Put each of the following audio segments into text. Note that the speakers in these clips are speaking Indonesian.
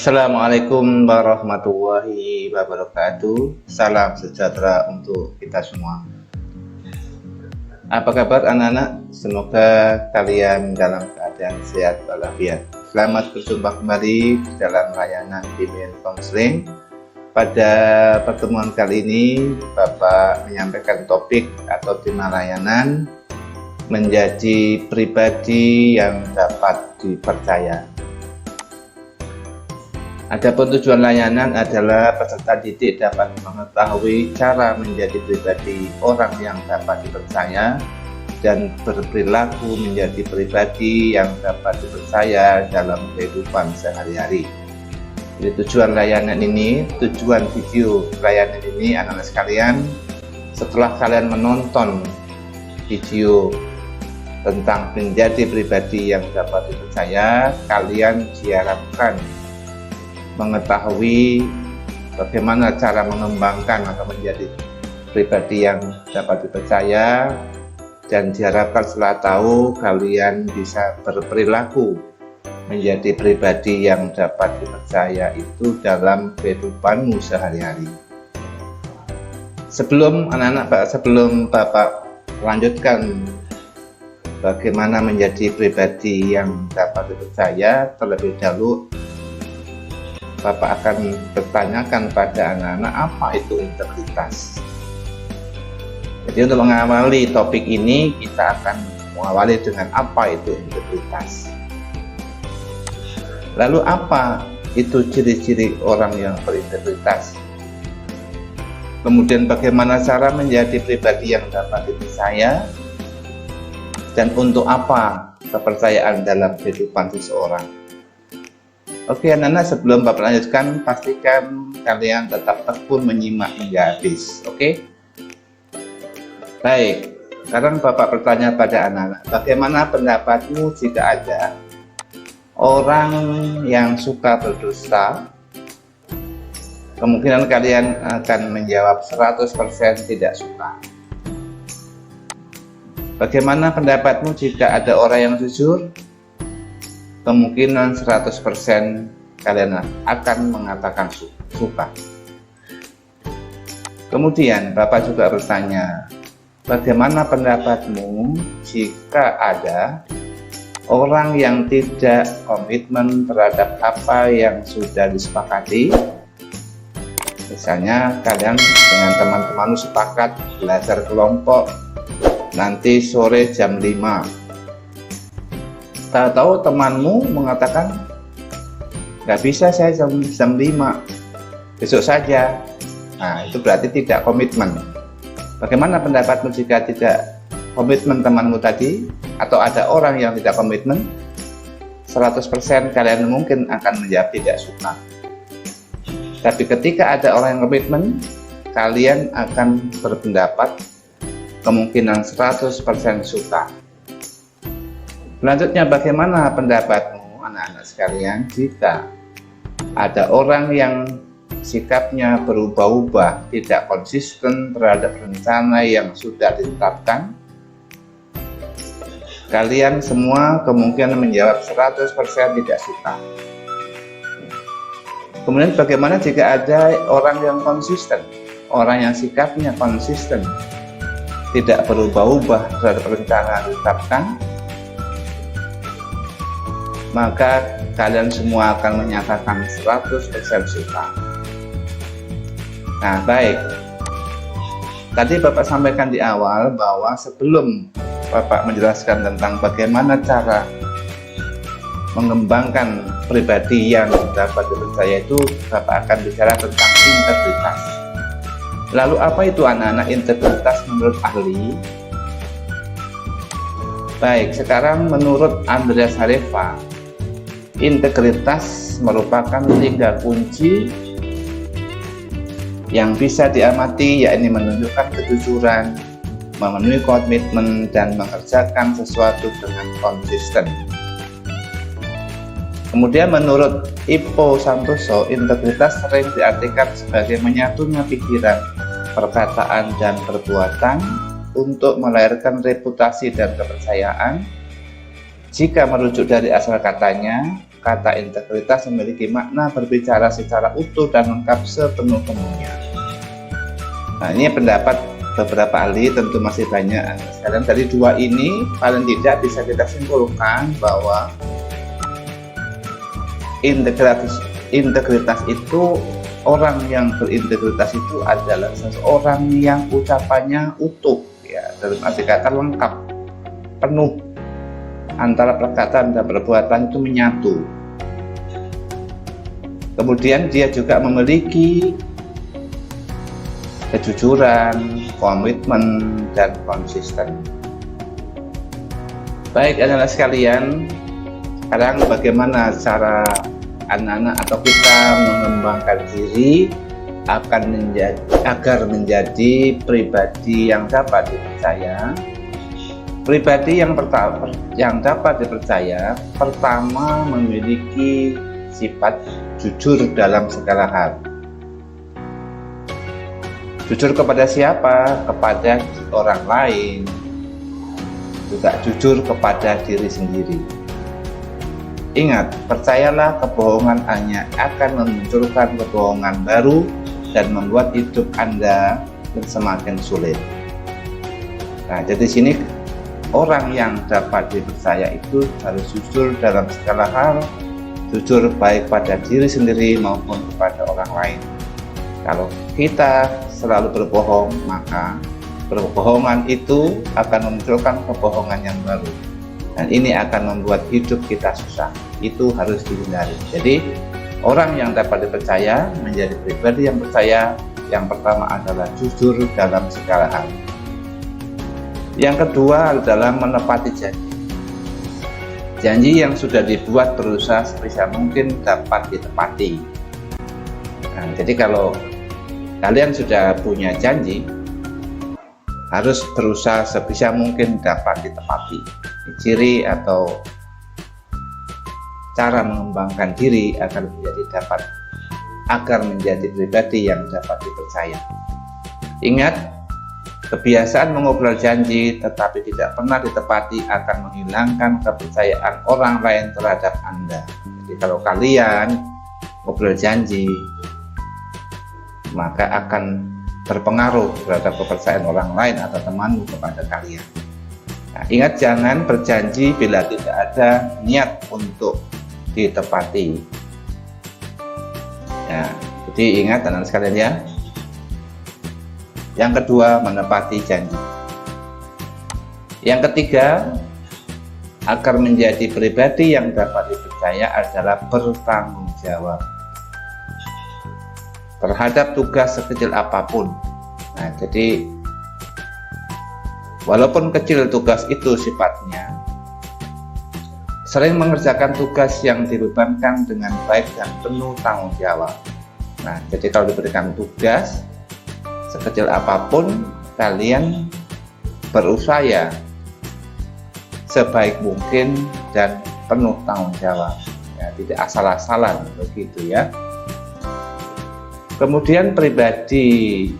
Assalamualaikum warahmatullahi wabarakatuh. Salam sejahtera untuk kita semua. Apa kabar anak-anak? Semoga kalian dalam keadaan sehat walafiat. Selamat berjumpa kembali dalam layanan bimbingan konseling. Pada pertemuan kali ini, Bapak menyampaikan topik atau tema layanan menjadi pribadi yang dapat dipercaya. Adapun tujuan layanan adalah peserta didik dapat mengetahui cara menjadi pribadi orang yang dapat dipercaya dan berperilaku menjadi pribadi yang dapat dipercaya dalam kehidupan sehari-hari. Jadi tujuan layanan ini, tujuan video layanan ini anak-anak sekalian, setelah kalian menonton video tentang menjadi pribadi yang dapat dipercaya, kalian diharapkan mengetahui bagaimana cara mengembangkan atau menjadi pribadi yang dapat dipercaya, dan diharapkan setelah tahu kalian bisa berperilaku menjadi pribadi yang dapat dipercaya itu dalam kehidupanmu sehari-hari. Sebelum Bapak lanjutkan bagaimana menjadi pribadi yang dapat dipercaya, terlebih dahulu Bapak akan bertanyakan pada anak-anak apa itu integritas. Jadi untuk mengawali topik ini, kita akan mengawali dengan apa itu integritas. Lalu apa itu ciri-ciri orang yang berintegritas? Kemudian bagaimana cara menjadi pribadi yang dapat dipercaya? Dan untuk apa kepercayaan dalam kehidupan seseorang? Oke anak-anak, sebelum Bapak lanjutkan, pastikan kalian tetap tekun menyimak hingga habis. Oke? Baik, sekarang Bapak bertanya pada anak-anak, bagaimana pendapatmu jika ada orang yang suka berdusta? Kemungkinan kalian akan menjawab 100% tidak suka. Bagaimana pendapatmu jika ada orang yang jujur? Kemungkinan 100% kalian akan mengatakan suka. Kemudian Bapak juga bertanya, bagaimana pendapatmu jika ada orang yang tidak komitmen terhadap apa yang sudah disepakati? Misalnya kalian dengan teman-teman sepakat belajar kelompok nanti sore jam 5. Tahu temanmu mengatakan nggak bisa, saya jam 5 besok saja. Nah, itu berarti tidak komitmen. Bagaimana pendapatmu jika tidak komitmen temanmu tadi, atau ada orang yang tidak komitmen? 100% kalian mungkin akan menjawab tidak suka. Tapi ketika ada orang yang komitmen, kalian akan berpendapat kemungkinan 100% suka. Selanjutnya, bagaimana pendapatmu anak-anak sekalian jika ada orang yang sikapnya berubah-ubah, tidak konsisten terhadap rencana yang sudah ditetapkan? Kalian semua kemungkinan menjawab 100% tidak suka. Kemudian bagaimana jika ada orang yang konsisten, orang yang sikapnya konsisten, tidak berubah-ubah terhadap rencana yang ditetapkan? Maka kalian semua akan menyatakan 100% suka. Nah, baik. Tadi Bapak sampaikan di awal bahwa sebelum Bapak menjelaskan tentang bagaimana cara mengembangkan pribadi yang dapat dipercaya itu, Bapak akan bicara tentang integritas. Lalu apa itu anak-anak integritas menurut ahli? Baik, sekarang menurut Andreas Harefa, integritas merupakan 3 kunci yang bisa diamati, yakni menunjukkan kejujuran, memenuhi komitmen, dan mengerjakan sesuatu dengan konsisten. Kemudian menurut Ippo Santoso, integritas sering diartikan sebagai menyatunya pikiran, perkataan, dan perbuatan untuk melahirkan reputasi dan kepercayaan. Jika merujuk dari asal katanya, kata integritas memiliki makna berbicara secara utuh dan lengkap sepenuh-penuhnya. Nah, ini pendapat beberapa ahli, tentu masih banyak. Sekarang dari dua ini paling tidak bisa kita simpulkan bahwa integritas itu, orang yang berintegritas itu adalah seseorang yang ucapannya utuh, ya, dalam arti kata lengkap, penuh, antara perkataan dan perbuatan itu menyatu. Kemudian dia juga memiliki kejujuran, komitmen, dan konsisten. Baik anak-anak sekalian, sekarang bagaimana cara anak-anak atau kita mengembangkan diri agar menjadi pribadi yang dapat dipercaya. Pribadi yang dapat dipercaya pertama memiliki sifat jujur dalam segala hal. Jujur kepada siapa? Kepada orang lain, juga jujur kepada diri sendiri. Ingat, percayalah, kebohongan hanya akan memunculkan kebohongan baru dan membuat hidup Anda semakin sulit. Nah, jadi sini orang yang dapat dipercaya itu harus jujur dalam segala hal, jujur baik pada diri sendiri maupun kepada orang lain. Kalau kita selalu berbohong, maka perbohongan itu akan memunculkan kebohongan yang baru, dan ini akan membuat hidup kita susah. Itu harus dihindari. Jadi orang yang dapat dipercaya menjadi pribadi yang percaya, yang pertama adalah jujur dalam segala hal. Yang kedua adalah menepati janji. Janji yang sudah dibuat berusaha sebisa mungkin dapat ditepati. Nah, jadi kalau kalian sudah punya janji, harus berusaha sebisa mungkin dapat ditepati. Ciri atau cara mengembangkan diri agar menjadi pribadi yang dapat dipercaya. Ingat, kebiasaan mengobrol janji tetapi tidak pernah ditepati akan menghilangkan kepercayaan orang lain terhadap Anda. Jadi kalau kalian ngobrol janji, maka akan berpengaruh terhadap kepercayaan orang lain atau temanmu kepada kalian. Nah, ingat, jangan berjanji bila tidak ada niat untuk ditepati. Ya, jadi ingat anak sekalian ya. Yang kedua, menepati janji. Yang ketiga, agar menjadi pribadi yang dapat dipercaya adalah bertanggung jawab terhadap tugas sekecil apapun. Nah, jadi walaupun kecil tugas itu sifatnya, sering mengerjakan tugas yang dibebankan dengan baik dan penuh tanggung jawab. Nah, jadi kalau diberikan tugas sekecil apapun, kalian berusaha sebaik mungkin dan penuh tanggung jawab. Ya, tidak asal-asalan begitu ya. Kemudian pribadi,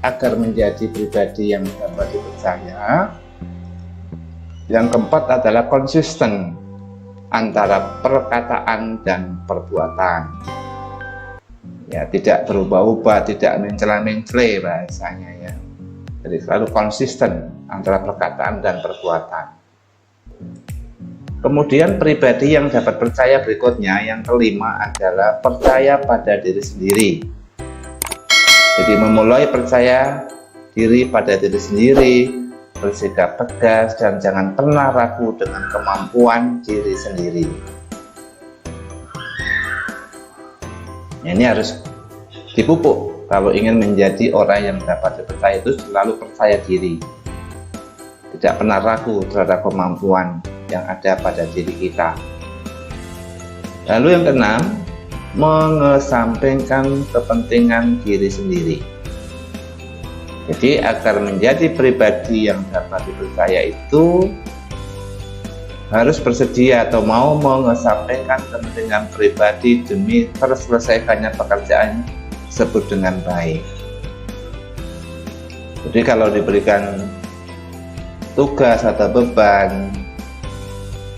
agar menjadi pribadi yang dapat dipercaya, yang keempat adalah konsisten antara perkataan dan perbuatan. Ya, tidak berubah-ubah, tidak mencela-mencela bahasanya ya. Jadi selalu konsisten antara perkataan dan perbuatan. Kemudian pribadi yang dapat percaya berikutnya, yang kelima adalah percaya pada diri sendiri. Jadi memulai percaya diri pada diri sendiri, bersikap tegas, dan jangan pernah ragu dengan kemampuan diri sendiri. Ini harus dipupuk kalau ingin menjadi orang yang dapat dipercaya, itu selalu percaya diri, tidak pernah ragu terhadap kemampuan yang ada pada diri kita. Lalu yang keenam, mengesampingkan kepentingan diri sendiri. Jadi agar menjadi pribadi yang dapat dipercaya itu harus bersedia atau mau mengesampingkan kepentingan pribadi demi terselesaikannya pekerjaan tersebut dengan baik. Jadi kalau diberikan tugas atau beban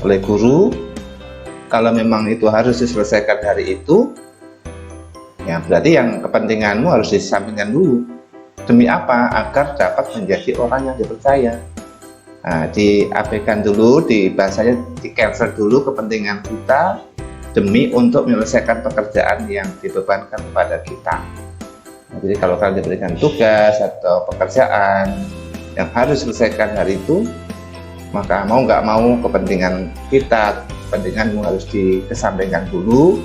oleh guru, Kalau memang itu harus diselesaikan hari itu, ya berarti yang kepentinganmu harus disampingkan dulu. Demi apa? Agar dapat menjadi orang yang dipercaya. Nah, diabaikan dulu, bahasanya di cancel dulu kepentingan kita demi untuk menyelesaikan pekerjaan yang dibebankan kepada kita. Nah, jadi kalau kalian diberikan tugas atau pekerjaan yang harus diselesaikan hari itu, maka mau nggak mau kepentingan kita, kepentinganmu harus dikesampingkan dulu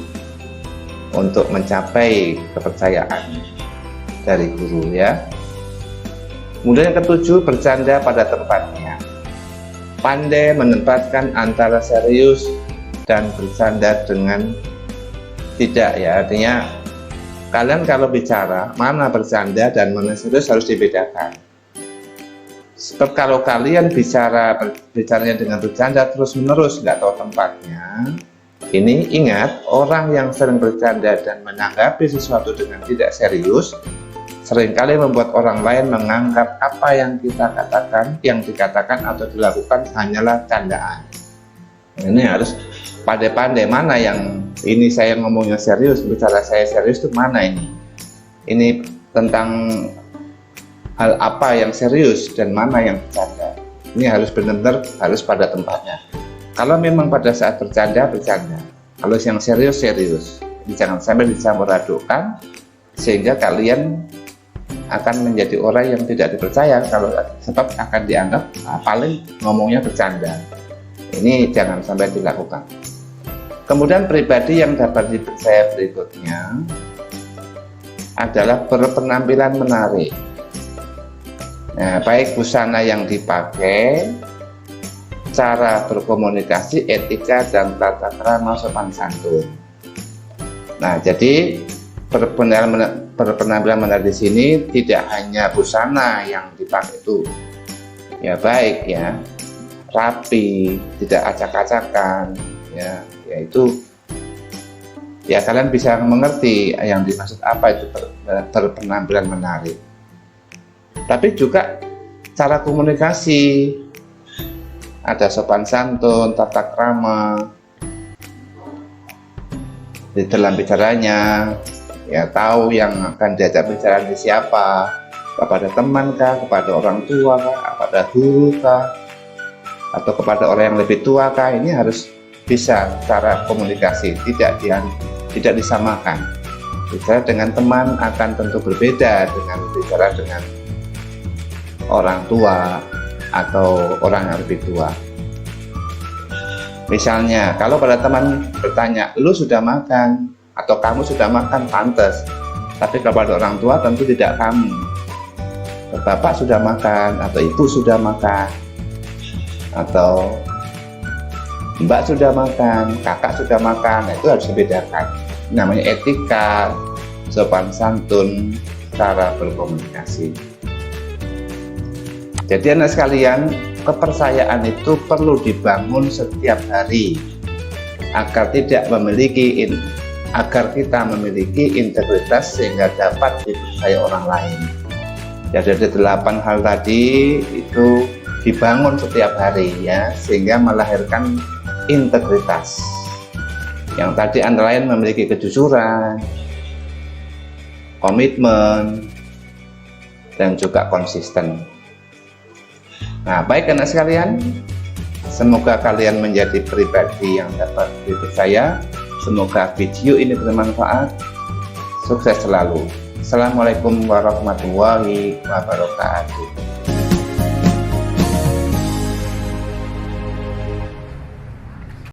untuk mencapai kepercayaan dari guru ya. Kemudian yang ketujuh, bercanda pada tempatnya. Pandai menempatkan antara serius dan bercanda dengan tidak ya. Artinya kalian kalau bicara mana bercanda dan mana serius harus dibedakan. Sebab kalau kalian bicaranya dengan bercanda terus menerus nggak tahu tempatnya, ini ingat, orang yang sering bercanda dan menanggapi sesuatu dengan tidak serius seringkali membuat orang lain menganggap apa yang kita katakan, yang dikatakan atau dilakukan hanyalah candaan. Ini harus pandai-pandai mana yang ini saya ngomongnya serius, bicara saya serius itu mana ini? Ini tentang hal apa yang serius dan mana yang bercanda. Ini harus benar-benar harus pada tempatnya. Kalau memang pada saat bercanda, bercanda. Kalau yang serius, serius. Jadi jangan sampai dicampur adukkan sehingga kalian akan menjadi orang yang tidak dipercaya, kalau sebab akan dianggap paling ngomongnya bercanda. Ini jangan sampai dilakukan. Kemudian pribadi yang dapat dipercaya berikutnya adalah berpenampilan menarik. Nah, baik busana yang dipakai, cara berkomunikasi, etika dan tata krama sopan santun. Nah, jadi berpenampilan menarik di sini tidak hanya busana yang dipakai itu, ya baik ya, rapi, tidak acak-acakan, ya, yaitu ya kalian bisa mengerti yang dimaksud apa itu berpenampilan menarik. Tapi juga cara komunikasi, ada sopan santun, tata krama di dalam bicaranya. Ya, tahu yang akan diajak bicara di siapa, kepada teman kah, kepada orang tua kah, kepada guru kah, atau kepada orang yang lebih tua kah. Ini harus bisa cara komunikasi, tidak disamakan. Bicara dengan teman akan tentu berbeda dengan bicara dengan orang tua atau orang yang lebih tua. Misalnya kalau pada teman bertanya, lu sudah makan? Atau kamu sudah makan, pantas. Tapi kepada orang tua tentu tidak kamu. Bapak sudah makan, atau ibu sudah makan, atau mbak sudah makan, kakak sudah makan. Nah, itu harus dibedakan. Namanya etika, sopan santun, cara berkomunikasi. Jadi anak sekalian, kepercayaan itu perlu dibangun setiap hari agar kita memiliki integritas sehingga dapat dipercaya orang lain. Jadi ada 8 hal tadi itu dibangun setiap hari ya, sehingga melahirkan integritas. Yang tadi antara lain memiliki kejujuran, komitmen, dan juga konsisten. Nah, baik anak sekalian, semoga kalian menjadi pribadi yang dapat dipercaya. Semoga video ini bermanfaat. Sukses selalu. Assalamualaikum warahmatullahi wabarakatuh.